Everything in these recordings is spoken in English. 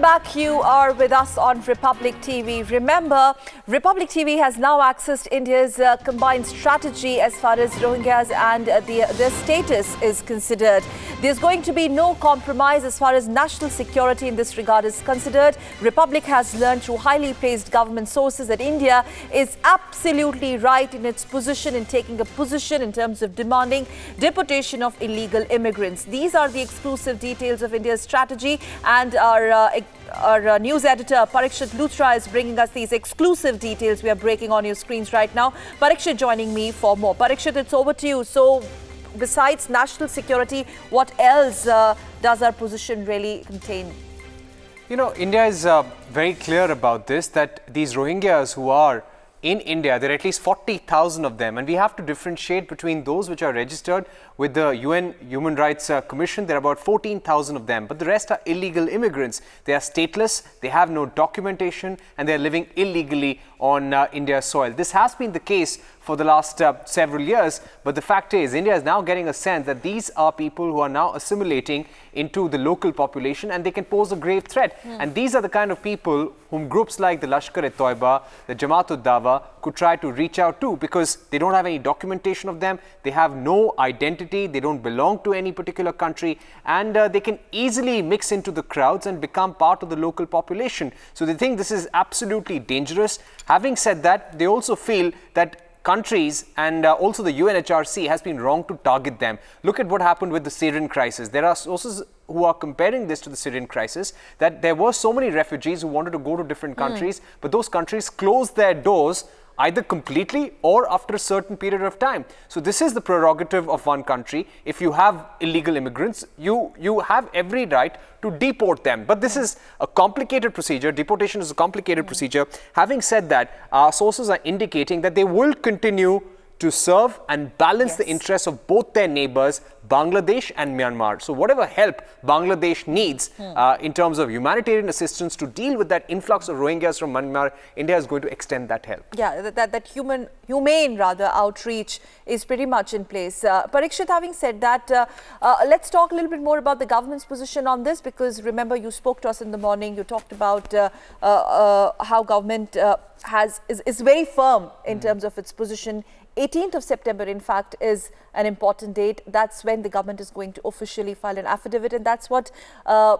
Welcome back. You are with us on Republic TV. Remember, Republic TV has now accessed India's combined strategy as far as Rohingyas and their status is considered. There's going to be no compromise as far as national security in this regard is considered. Republic has learned through highly praised government sources that India is absolutely right in its position in taking a position in terms of demanding deportation of illegal immigrants. These are the exclusive details of India's strategy, and our news editor Parikshit Luthra is bringing us these exclusive details we are breaking on your screens right now. Parikshit joining me for more. Parikshit, it's over to you. So, besides national security, what else does our position really contain? You know, India is very clear about this, that these Rohingyas who are in India, there are at least 40,000 of them, and we have to differentiate between those which are registered with the UN Human Rights Commission. There are about 14,000 of them, but the rest are illegal immigrants. They are stateless, they have no documentation, and they are living illegally on India's soil. This has been the case for the last several years, but the fact is India is now getting a sense that these are people who are now assimilating into the local population, and they can pose a grave threat. And these are the kind of people whom groups like the Lashkar-e-Toiba, the Jamaat-ud-Dawa could try to reach out to, because they don't have any documentation of them, they have no identity, they don't belong to any particular country, and they can easily mix into the crowds and become part of the local population. So they think this is absolutely dangerous. Having said that, they also feel that countries and also the UNHRC has been wrong to target them. Look at what happened with the Syrian crisis. There are sources who are comparing this to the Syrian crisis, that there were so many refugees who wanted to go to different countries, but those countries closed their doors either completely or after a certain period of time. So this is the prerogative of one country. If you have illegal immigrants, you have every right to deport them. But this is a complicated procedure. Deportation is a complicated procedure. Having said that, our sources are indicating that they will continue to serve and balance the interests of both their neighbors, Bangladesh and Myanmar. So whatever help Bangladesh needs in terms of humanitarian assistance to deal with that influx of Rohingyas from Myanmar, India is going to extend that help. Yeah, that humane outreach is pretty much in place. Parikshit, having said that, let's talk a little bit more about the government's position on this, because remember, you spoke to us in the morning, you talked about how government is very firm in terms of its position. 18th of September, in fact, is an important date. That's when the government is going to officially file an affidavit, and that's what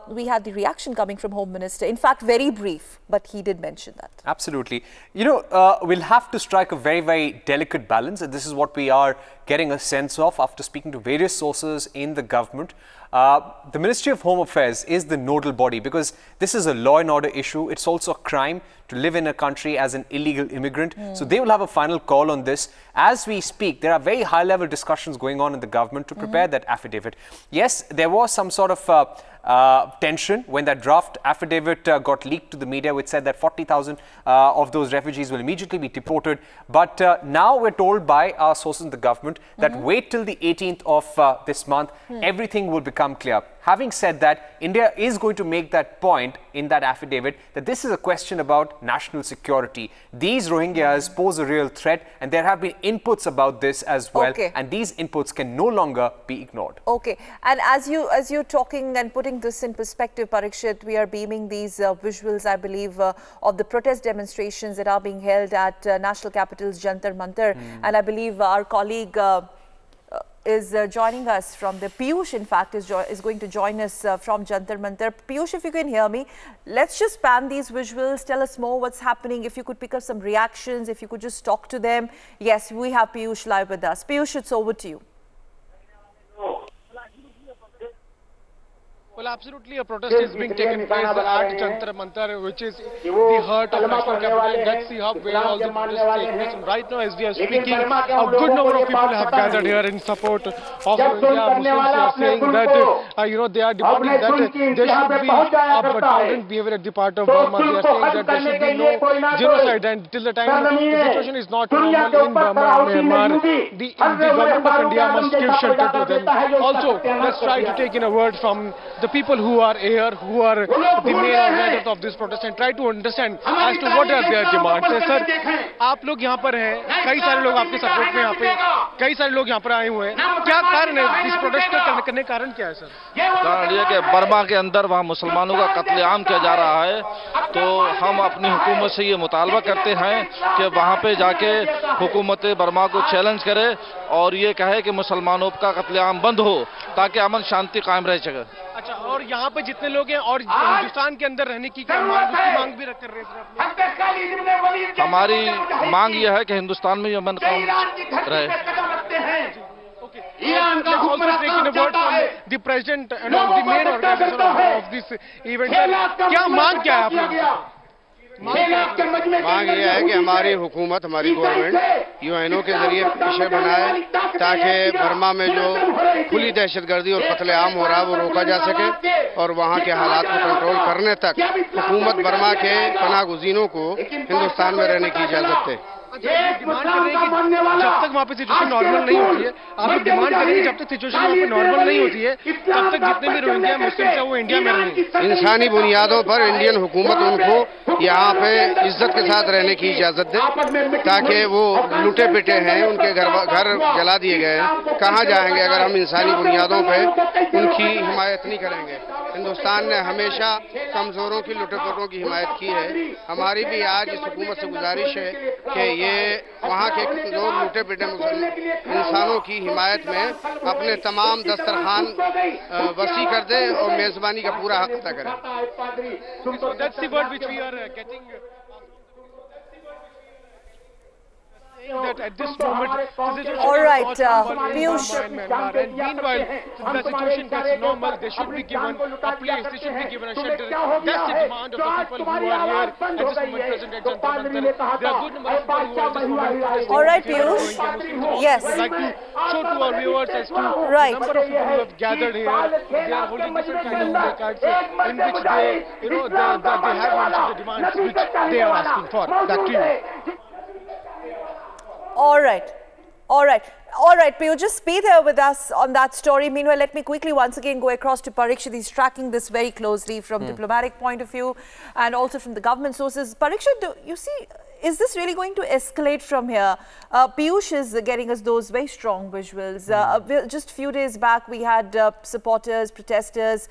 we had the reaction coming from Home Minister. In fact, very brief, but he did mention that. Absolutely. You know, we'll have to strike a very, very delicate balance, and this is what we are getting a sense of after speaking to various sources in the government. The Ministry of Home Affairs is the nodal body, because this is a law and order issue. It's also a crime to live in a country as an illegal immigrant. So they will have a final call on this. As we speak, there are very high-level discussions going on in the government to prepare that affidavit. Yes, there was some sort of tension when that draft affidavit got leaked to the media, which said that 40,000 of those refugees will immediately be deported. But now we're told by our sources in the government that wait till the 18th of this month, everything will become clear. Having said that, India is going to make that point in that affidavit that this is a question about national security. These Rohingyas pose a real threat, and there have been inputs about this as well. And these inputs can no longer be ignored. And as you're talking and putting this in perspective, Parikshit, we are beaming these visuals, I believe, of the protest demonstrations that are being held at national capital's Jantar Mantar. And I believe our colleague is joining us from the Piyush, in fact, is going to join us from Jantar Mantar. Piyush, if you can hear me, let's just pan these visuals. Tell us more what's happening. If you could pick up some reactions, if you could just talk to them. Yes, we have Piyush live with us. Piyush, it's over to you. Well, absolutely, a protest is being taken place at Jantar Mantar, which is the heart of national capital. That's the hub where all the protests take place. And right now, as we are speaking, a good number of people have gathered here in support of Rohingya Muslims. They are saying that, they are demanding that there should be a tolerant behavior at the part of Burma. They are saying that there should be no genocide, and till the time the situation is not normal in Burma and Myanmar, the government of India must give shelter to them. Also, let's try to take in a word from the people who are here, who are the main organizers of this protest, and try to understand as to what are their demands. Sir, आप लोग यहाँ पर हैं, कई सारे लोग आपके support में यहाँ पे, कई सारे लोग यहाँ पर आए हुए हैं. क्या कारण है इस प्रोटेस्ट करने का कारण क्या है सर? कारण ये कि बर्मा के अंदर वहाँ मुसलमानों का कत्लेआम किया जा रहा है, तो हम अपनी हुकूमत से ये मुतालबा करते हैं कि वहाँ पे जाके हुकूमत बर्मा को चैलेंज करे और ये कहे कि मुसलमानों का कत्लेआम बंद हो ताकि अमन शांति कायम रह सके. अच्छा, और यहाँ पे जितने लोग हैं और हिंदुस्तान के अंदर रहने की क्या मांग, उसकी मांग भी कर रहे हैं? हमारी मांग यह है कि हिंदुस्तान में अमन कायम रहे. Let's also take in a word from the president and the main organizer of this event. क्या मांग क्या है आप लोगों की? मांग यह है कि हमारी हुकूमत, हमारी गवर्नमेंट यूएनओ के जरिए पीछे बनाए ताकि बर्मा में जो खुली दहशतगर्दी और कत्लेआम हो रहा है वो रोका जा सके और वहाँ के हालात को कंट्रोल करने तक हुकूमत बर्मा के पनाह गुज़ीनों को हिंदुस्तान में रहने की इजाज़त दे. डिमांड कर रहे हैं कि जब तक वहाँ पे सिचुएशन नॉर्मल नहीं होती है, आप लोग डिमांड कर रहे हैं जब तक सिचुएशन वहाँ पे नॉर्मल नहीं होती है तब तक जितने भी रोहिंग्या मुस्लिम्स हैं वो इंडिया में रहें. इंसानी बुनियादों पर इंडियन हुकूमत उनको यहाँ पे इज्जत के साथ रहने की इजाज़त दे ताकि वो लुटे पिटे हैं, उनके घर जला दिए गए हैं, कहाँ जाएंगे अगर हम इंसानी बुनियादों पर उनकी हिमायत नहीं करेंगे. हिंदुस्तान ने हमेशा कमज़ोरों की, लुटे पुटों की हिमायत की है. हमारी भी आज इस हुकूमत से गुजारिश है कि ये वहाँ के कमजोर लुटे पिटे इंसानों की हिमायत में अपने तमाम दस्तरखान वसी कर दे और मेज़बानी का पूरा हक अदा करें. That at this moment, all right, Piyush. And meanwhile, the situation gets normal. They should be given a place. They should be given a shelter. That's the demand of the people who are here at this moment present at Jantar Mantar. There are good number of people who are at this moment protesting. All right, Piyush. Yes. I'd like to show to our viewers as to the number of people who have gathered here. They are holding different kind of placards in which they, they have mentioned the demands which they are asking for. Back to you. All right. All right. All right, Piyush, just be there with us on that story. Meanwhile, let me quickly once again go across to Parikshit. He's tracking this very closely from diplomatic point of view and also from the government sources. Parikshit, you see, is this really going to escalate from here? Piyush is getting us those very strong visuals. Just a few days back, we had supporters, protesters,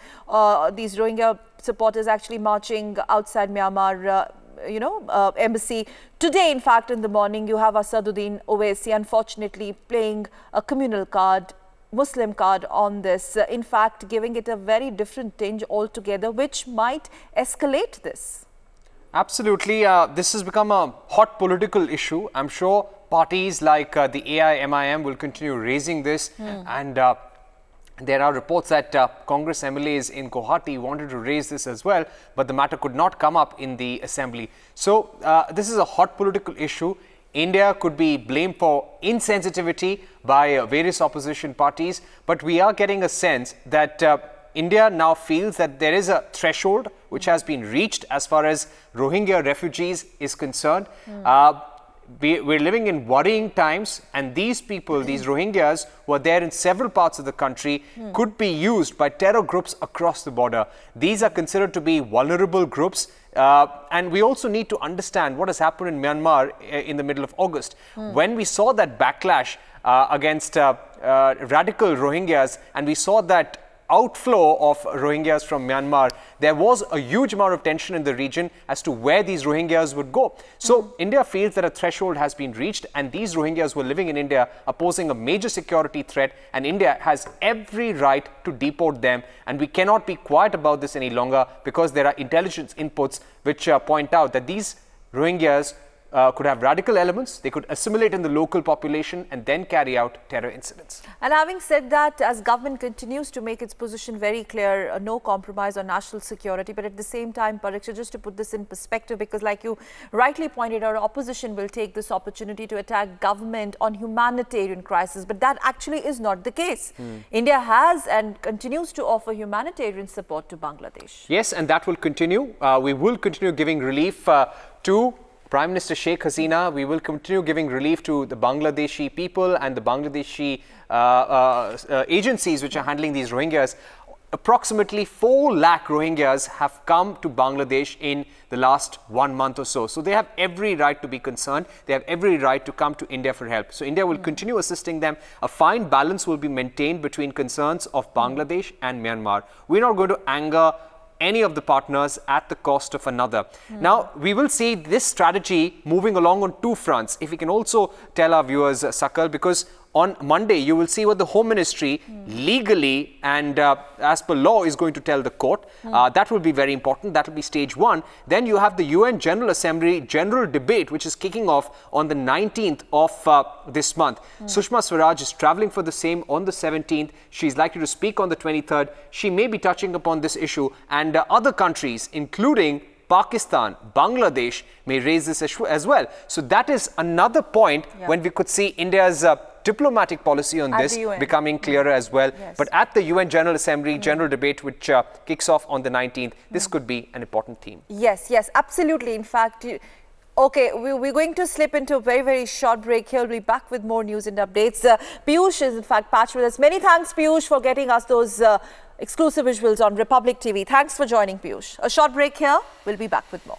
these Rohingya supporters actually marching outside Myanmar embassy. Today, in fact, in the morning, you have Asaduddin Owaisi, unfortunately, playing a communal card, Muslim card on this, in fact, giving it a very different tinge altogether, which might escalate this. Absolutely. This has become a hot political issue. I'm sure parties like the AIMIM will continue raising this and there are reports that Congress MLAs in Guwahati wanted to raise this as well, but the matter could not come up in the assembly. So this is a hot political issue. India could be blamed for insensitivity by various opposition parties, but we are getting a sense that India now feels that there is a threshold which has been reached as far as Rohingya refugees is concerned. We're living in worrying times, and these people, these Rohingyas who are there in several parts of the country, could be used by terror groups across the border. These are considered to be vulnerable groups, and we also need to understand what has happened in Myanmar in the middle of August. When we saw that backlash against radical Rohingyas, and we saw that outflow of Rohingyas from Myanmar, there was a huge amount of tension in the region as to where these Rohingyas would go. So India feels that a threshold has been reached, and these Rohingyas who are living in India are posing a major security threat, and India has every right to deport them, and we cannot be quiet about this any longer because there are intelligence inputs which point out that these Rohingyas could have radical elements, they could assimilate in the local population and then carry out terror incidents. And having said that, as government continues to make its position very clear, no compromise on national security, but at the same time, Pariksha, just to put this in perspective, because like you rightly pointed out, opposition will take this opportunity to attack government on humanitarian crisis, but that actually is not the case. India has and continues to offer humanitarian support to Bangladesh. Yes, and that will continue. We will continue giving relief to Prime Minister Sheikh Hasina. We will continue giving relief to the Bangladeshi people and the Bangladeshi agencies which are handling these Rohingyas. approximately 4 lakh Rohingyas have come to Bangladesh in the last 1 month or so. So they have every right to be concerned. They have every right to come to India for help. So India will continue assisting them. A fine balance will be maintained between concerns of Bangladesh and Myanmar. We're not going to anger any of the partners at the cost of another. Now, we will see this strategy moving along on 2 fronts. If we can also tell our viewers, Sakal, because on Monday, you will see what the Home Ministry legally and as per law is going to tell the court. That will be very important. That will be stage 1. Then you have the UN General Assembly general debate, which is kicking off on the 19th of this month. Sushma Swaraj is traveling for the same on the 17th. She's likely to speak on the 23rd. She may be touching upon this issue, and other countries, including Pakistan, Bangladesh, may raise this issue as well. So that is another point when we could see India's diplomatic policy on this becoming clearer as well. But at the UN General Assembly general debate, which kicks off on the 19th, this could be an important theme. Yes, yes, absolutely. In fact, okay, we're going to slip into a very, very short break here. We'll be back with more news and updates. Piyush is in fact patched with us. Many thanks, Piyush, for getting us those exclusive visuals on Republic TV. Thanks for joining, Piyush. A short break here. We'll be back with more.